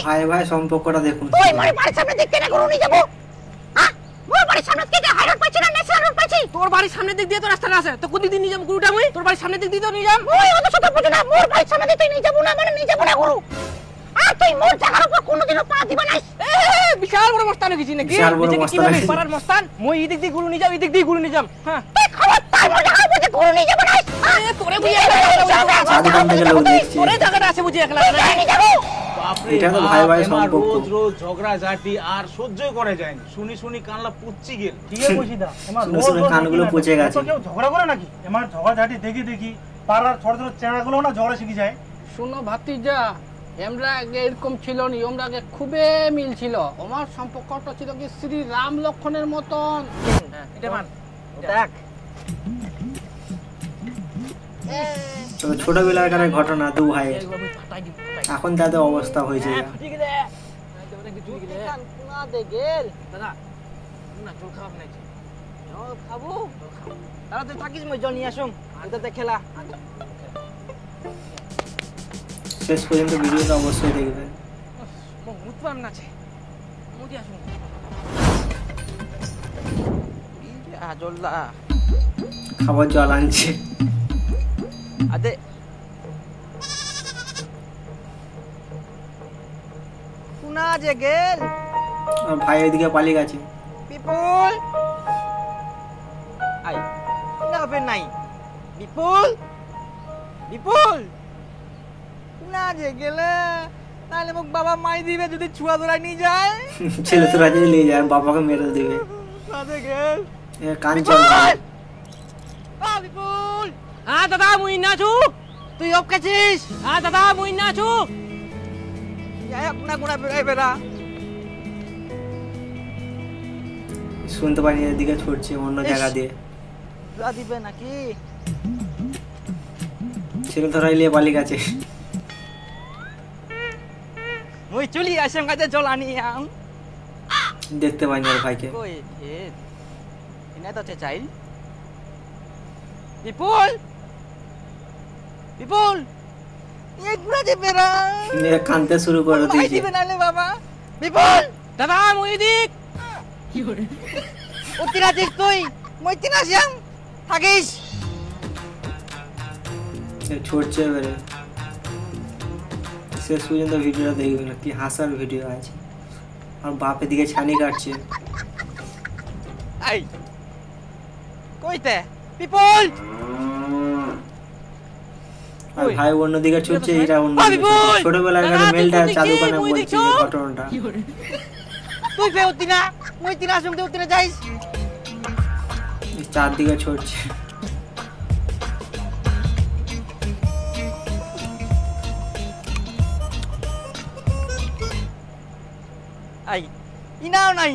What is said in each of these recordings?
ভাই ভাই সম্পর্কটা দেখুন। তুই মোর বাড়ির সামনে দিক থেকে গরু নিয়ে যাব? হ্যাঁ, মোর বাড়ির সামনে থেকে হাই রোড পাচ্ছি না ন্যাশনাল রোড পাচ্ছি? তোর বাড়ির সামনে দিক দিয়ে তো রাস্তা আছে, তো কোন দিক দিয়ে নিয়ে যাব গরুটা? আমি তোর বাড়ির সামনে দিক দিয়ে তো নিয়ে যাব। ওই অত শত বুঝো না, মোর বাড়ির সামনে দিয়ে তুই নিয়ে যাব না মানে নিয়ে যাব না গরু। আর তুই মোর জায়গার উপর কোনোদিনও পা দিবা না। বিশাল বড় মস্তান হইছি নাকি? নিজেকে কিভাবে পারার মস্তান? মই এই দিক দিয়ে গরু নিয়ে যাব, এই দিক দিয়ে গরু নিয়ে যাব। হ্যাঁ, তুই খবরদার মোর জায়গার উপর গরু নিয়ে যাব না। তোরে বুঝি তোরে জায়গাটা আছে বুঝি একলা নিয়ে যাব। এটা তো ভাই ভাই সম্পর্ক। রোজ রোজ ঝগড়া ঝাঁটি আর সহ্য করে যায় না। শুনি শুনি কানলা পুচ্ছি গেল। ঠিক আছে কইছি দা, এমার শুনে শুনে কানগুলো পচে গেছে। তো কেউ ঝগড়া করে নাকি? এমার ঝগড়া ঝাঁটি দেখি দেখি পাড়ার ছোট ছোট চেনাগুলো না ঝগড়া শিখে যায়। শোনো ভাতিজা, আমরা আগে এরকম ছিল নি, আমরা আগে খুবই মিল ছিল। আমার সম্পর্কটা ছিল কি শ্রী রাম লক্ষণের মতন। এটা মান দেখ, তবে ছোটবেলাকার ঘটনা দু ভাইয়ের, এখন তাদের অবস্থা হয়েছে। দাদা না জল খাওয়া বানাইছে, জল খাবো। দাদা তুই থাকিস, মই জল নিয়ে আসুন, ওটাতে খেলা। শেষ পর্যন্ত ভিডিওটা অবশ্যই দেখবেন। মুতপাম নাছে মুতি আসুন। জলদা খাবার জল আনছে। আদে কুনা যে গেল, আর ভাই ওইদিকে পালিয়ে গেছে। বিপুল আই না হবে নাই। বিপুল বিপুল কুনা যে গেলে, তাহলে মোক বাবা মাই দিবে যদি ছুয়া ধরাই নিয়ে যায়। ছেলে তোরা যদি নিয়ে যায় বাবাকে মেরে দিবে। কাঁদে গেল কাঞ্চন বিপুল। হ্যাঁ দাদা মুই না ছু, তুই অপ কাছিস? হ্যাঁ দাদা মুই না ছু। আপনার কোনা বেড়াই বেড়া শুনতে পারি এদিকে ছুটছে অন্য জায়গা দিয়ে। দিবে নাকি? ছেলে ধরাই নিয়ে পালিয়ে গেছে। মুই চলি আসেম কাজে জল আনি আম। দেখতে পাইনি ওর ভাইকে। কই এনে তো চাইল। বিপুল বিপুল এই গুড়া যে বেরা কানতে শুরু করে দিয়েছে। দিবে নালে বাবা। বিপুল দাদা মুই দিক কি করে ওতিরা দিক তুই মই তিনা যাম থাকিস। ছুটছে এবারে। শেষ পর্যন্ত ভিডিওটা দেখবেন, কি হাসার ভিডিও আছে। আর বাপের দিকে ছানি কাটছে। আই কইতে বিপুল, আর ভাই অন্যদিকে ছুটছে, এটা অন্য ছোটবেলার মেলটা চা দোকানে বলছে ঘটনাটা। তুই ফে ওতিনা মই তিনা সঙ্গে ওতিনা যাইস। চারদিকে ছুটছে। আই ইনাও নাই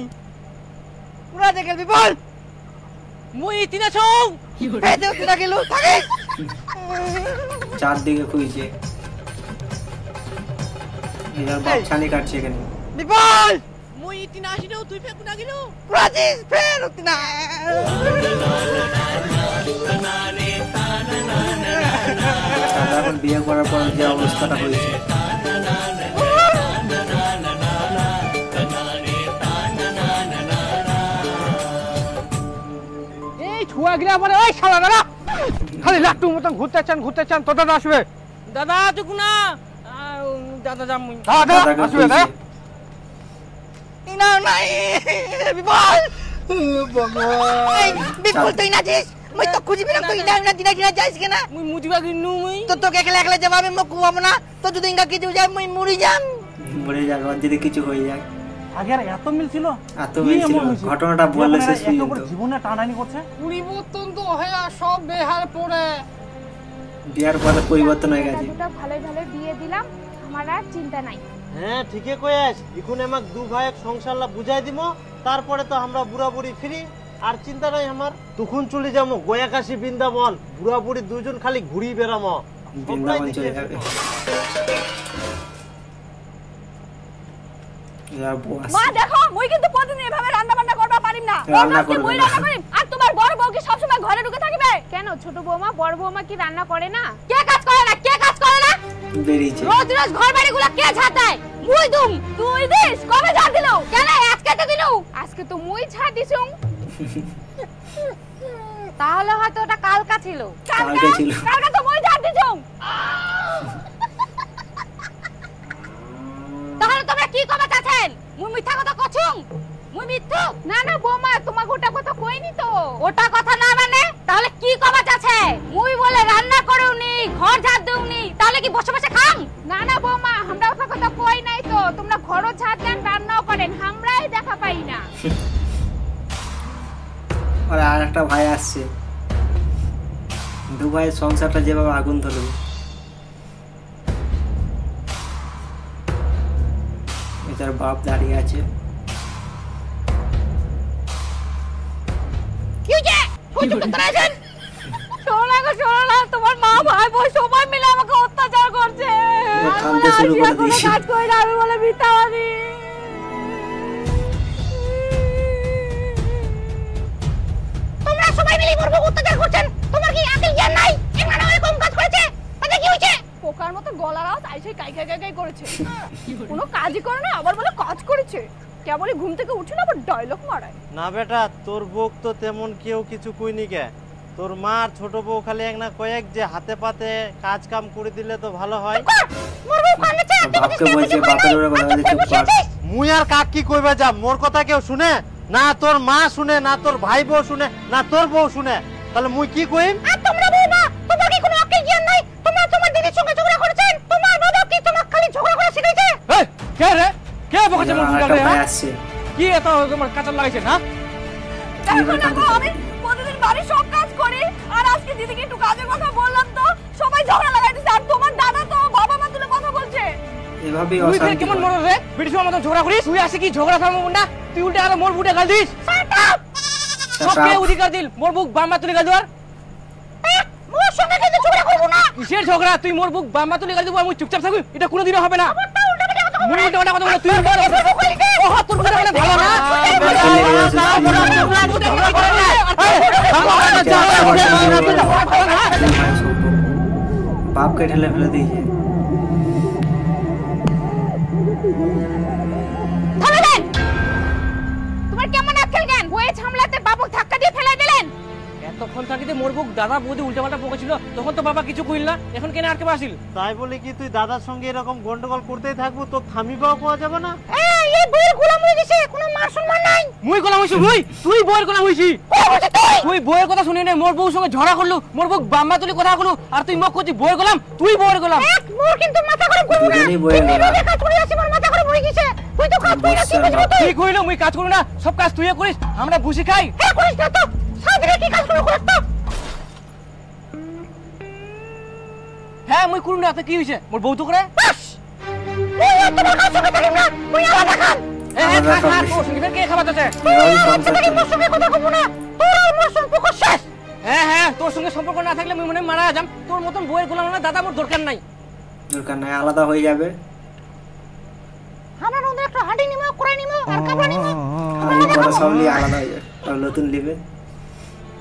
পুরা দেখে বিপুল মুই তিনা ছং পেতে তিনা গেল থাকে। চারদিকে খুঁজছে। এর বাপ ছানি কাটছে এখানে। বিপুল মুই তিনা আসিনো, তুই ফে কোনা গেল পুরা দিস ফের তিনা। এখন বিয়ে করার পর যে অবস্থাটা হয়েছে। ছুয়া গিলা মানে ওই শালা দাদা খালি লাট্টু মতন ঘুরতে চান তো দাদা আসবে। দাদা তুই কোনা দাদা যাম মুই। দাদা আসবে দাদা ইনা নাই। বিপুল বিপুল তুই না যাস, মই তো খুঁজিবি না। তুই না দিনা দিনা যাইস কেনা? মুই মুজিবা গিনু মুই তো তোকে একলা একলা যাবে মই কুয়াবো না। তো যদি ইঙ্গা কিছু যায় মই মরি যাম। মরে যাবে আর যদি কিছু হয়ে যায়। আগে আর এত মিল ছিল? এত মিল ছিল, ঘটনাটা বললে শেষ পর্যন্ত। জীবনে টানানি করছে। পরিবর্তন তো হয়ে সব বেহার পড়ে। বিয়ার পরে পরিবর্তন হয়ে গেছে। দুটো ভালো ভালো বিয়ে দিলাম, আমার আর চিন্তা নাই। হ্যাঁ ঠিকই কইয়াস। এখন আমাক দু ভাই এক সংসারলা বুঝাই দিমো, তারপরে তো আমরা বুড়া বুড়ি ফ্রি। আর চিন্তা নাই আমার। তখন চলে যাবো গয়াকাশী বৃন্দাবন, বুড়া বুড়ি দুজন খালি ঘুরি বেড়ামো। বৃন্দাবন চলে যাবে। মা দেখো, মই কিন্তু প্রতিদিন এভাবে রান্না বান্না করবা পারিম না। রান্না করবে মই রান্না করিম, আর তোমার বড় বউ কি সব সময় ঘরে ঢুকে থাকবে? কেন ছোট বৌমা বড় বৌমা কি রান্না করে না? কে কাজ করে না? কে কাজ করে না? বেরিয়েছে। রোজ রোজ ঘর বাড়িগুলো কে ঝাঁটায়? মুই দুম তুই দিস কবে ঝাড় দিলো কেন আজকে তো দিলো আজকে তো মুই ঝাড় দিছুম তাহলে হয়তো ওটা কালকা ছিল কালকে ছিল। কালকা তো মুই ঝাড় দিছুম তাহলে তোমরা কি কবে চাচ্ছেন মুই মিথ্যা কথা কছুম মুই মিথ্যু না না বৌমা তোমার ওটা কথা কইনি তো ওটা কথা না মানে তাহলে কি কবে চাচ্ছে মুই বলে রান্না করুনি ঘর ঝাড় দেউনি তাহলে কি বসে বসে খাম না না বৌমা আমরা ওটা কথা কই নাই তো তোমরা ঘরও ঝাড় দেন রান্নাও করেন আমরাই দেখা পাই না আর আরেকটা ভাই আসছে, দু ভাইয়ের সংসারটা যেভাবে আগুন ধরবে। এটার বাপ দাঁড়িয়ে আছে। কি হইছে কই চুপ করে আছেন শোনো না তোমার মা ভাই বোন সবাই মিলে আমাকে অত্যাচার করছে কাঁদতে শুরু করে দিয়েছে। কাজ কই না আমি বলে মিথ্যাবাদী তোমরা সবাই মিলে মরবো অত্যাচার করছেন তোমার কি আকল জ্ঞান নাই একবার না এরকম কাজ করেছে তাতে কি হইছে পোকার মতো গলার আওয়াজ আইছে কাই কাই কাই কাই করেছে কোনো কাজই করে না আবার বলে কাজ করেছে কেবলই ঘুম থেকে উঠে না আবার ডায়লগ মারায় না বেটা তোর বউ তো তেমন কেউ কিছু কইনি কে তোর মার ছোট বউ খালি এক না কয়েক যে হাতে পাতে কাজ কাম করে দিলে তো ভালো হয় মরবো কান্নাছে বাপকে বলছে, বাপের উপরে কথা বলছে, চুপ কর। মুই আর কাক কি কইবা যা মোর কথা কেউ শুনে না তোর মা শুনে না তোর ভাই বউ শুনে না তোর বউ শুনে তাহলে মুই কি কইম আর তোমরা বৌমা তোমার কি কোনো আকল জ্ঞান নাই তোমরা তোমার দিদির সঙ্গে ঝগড়া করেছেন তোমার বাবা কি তোমাকে খালি ঝগড়া করা শিখাইছে এই কে রে কে বকেছে মোর আরেকটা বুড়ারে ভাই হ্যাঁ? আসছে। কি এত তোমার কাঁচাল লাগাইছে না দেখো না গো, আমি প্রতিদিন বাড়ির সব কাজ করি আর আজকে দিদিকে একটু কাজের কথা বললাম তো সবাই ঝগড়া লাগাইতেছে আর তোমার দাদা তো বাবা মা তুলে কথা বলছে এভাবেই তুই ফের অশান্তি কেমন করে। মরদ রে ব্রিটিশ মতন ঝগড়া করিস তুই আসে কি ঝগড়া থামবো না তুই উল্টে আর মোর বুটে গাল দিস সব কে অধিকার দিল মোর বুক বাম্মা তুলে গাল দেওয়ার মোর সঙ্গে কিন্তু ঝগড়া করব না কিসের ঝগড়া তুই মোর বুক বাম্মা তুলে গাল দিব আমি চুপচাপ থাকবি এটা কোনোদিনও হবে না মুই উল্টা কথা বলে তুই বল ওহ তোর বুড়া মানে ভালো না বাপকে ঠেলে ফেলে দিয়েছে। থামেন তোমার কেমন আকল জ্ঞান বয়ে ঝামলাতে বাবু ধাক্কা দিয়ে ফেলে দিলেন এতক্ষণ থাকিতে মোর বুক দাদা বৌদি উল্টাপাল্টা বকেছিল তখন তো বাবা কিছু কইল না এখন কেন আর কে আসিল তাই বলে কি তুই দাদার সঙ্গে এরকম গন্ডগোল করতেই থাকবো তো থামিবাও পাওয়া যাবে না এই বইয়ের গোলাম হয়ে গেছে কোনো মান সম্মান নাই মুই গোলাম হইছি তুই বউয়ের গোলাম হইছি তুই বউয়ের কথা শুনি না মোর বউর সঙ্গে ঝগড়া করলু মোর বুক বাম্মা তুলি কথা কলু আর তুই মুখ করছিস বউয়ের গোলাম তুই বউয়ের গোলাম মোর কিন্তু মাথা গরম করব না দুজনেই বইয়ের গোলাম। তুই কাজ করে আছিস মোর মাথা গরম হয়ে গেছে তুই তো কাজ করে আছিস বুঝলি তুই ঠিক হইলো মুই কাজ করু না সব কাজ তুই করিস আমরা বুঝি খাই হ্যাঁ করিস না তো সারাদিনে কি কাজ করব তো হ্যাঁ মুই করু না তো কি হইছে মোর বউ তো করে বাস তুই তোমার কাজ করতে পারিস না তুই আলাদা খান হ্যাঁ খা তোর সঙ্গে ফের কে খাবার আছে এভাবেই সংসার তুই মোর চলে। সঙ্গে কথা কব না তোর আর মোর সম্পর্ক শেষ হ্যাঁ তোর সঙ্গে সম্পর্ক না থাকলে মুই মনে হয় মারা যাম তোর মতন বউয়ের গোলাম না দাদা মোর দরকার নাই দরকার নাই, আলাদা হয়ে যাবে। আমরা নন্দে একটা হাঁটি নিমো করে নিমো আর কাপড় নিমো আমি পরে সব নিয়ে আলাদা হয়ে যাবে, আর নতুন লিবে।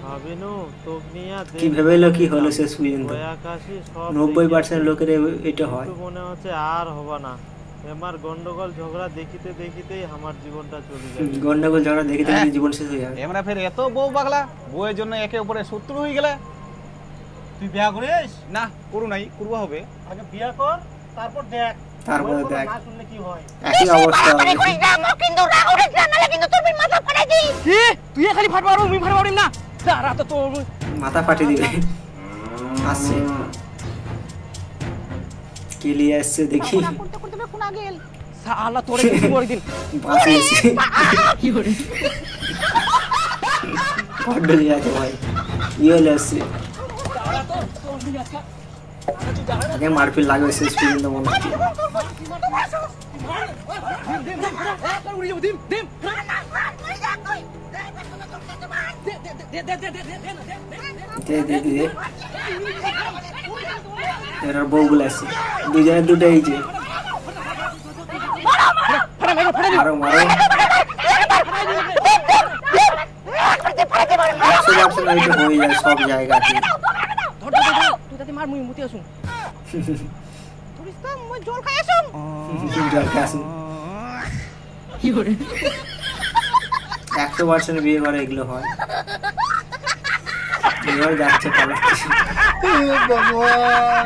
ভাবিনু তোক নিয়া কি ভেবেলো কি হলো শেষ পর্যন্ত? আকাশি সব 90% লোকের এটা হয়। একটু মনে হচ্ছে আর হবে না আমার গন্ডগোল ঝগড়া দেখিতে দেখিতেই আমার জীবনটা চলে যাবে গন্ডগোল ঝগড়া দেখে দেখে জীবন শেষ হয়ে যাবে। এমরা ফের এত বউ পাগলা বউয়ের জন্য একে অপরে শত্রু হয়ে গেলে তুই বিয়া করিস না করু নাই করবা হবে আগে বিয়া কর তারপর দেখ তারপরে বউয়ের কথা দেখ। না শুনলে কি হয় একই অবস্থা হবে। বাড়াবাড়ি করিস না মোর কিন্তু রাগ উঠে না নালে কিন্তু তোর মাথা ফাটাই দিই কি তুই খালি ফাট মারবো মুই ফাট মারিম না দাঁড়া তো তোর মাথা ফাটিয়ে দিবে। আসছে কি লিয়ে আসছে দেখি। করতে করতে কোন গেল শালা তোরে কিছু করে দিন বাঁচিয়েছি। বড্ড লিয়ে আছে ভাই, ইয়ে আসছে। আগে মারপিট লাগবে শেষ পর্যন্ত মনে হচ্ছে। দে দে দে এর বউগুলো আছে দুজনে দুটাই যে মারো মারো 100% হয়ে যায় সব জায়গাতে। তুই তাতে মার মুই মুতি আসুন তুই তো মই জল খাই আসুম জলকে আসুন 100% বিয়ে করে এগুলো হয় এবার যাচ্ছে পালাচ্ছে ভগবান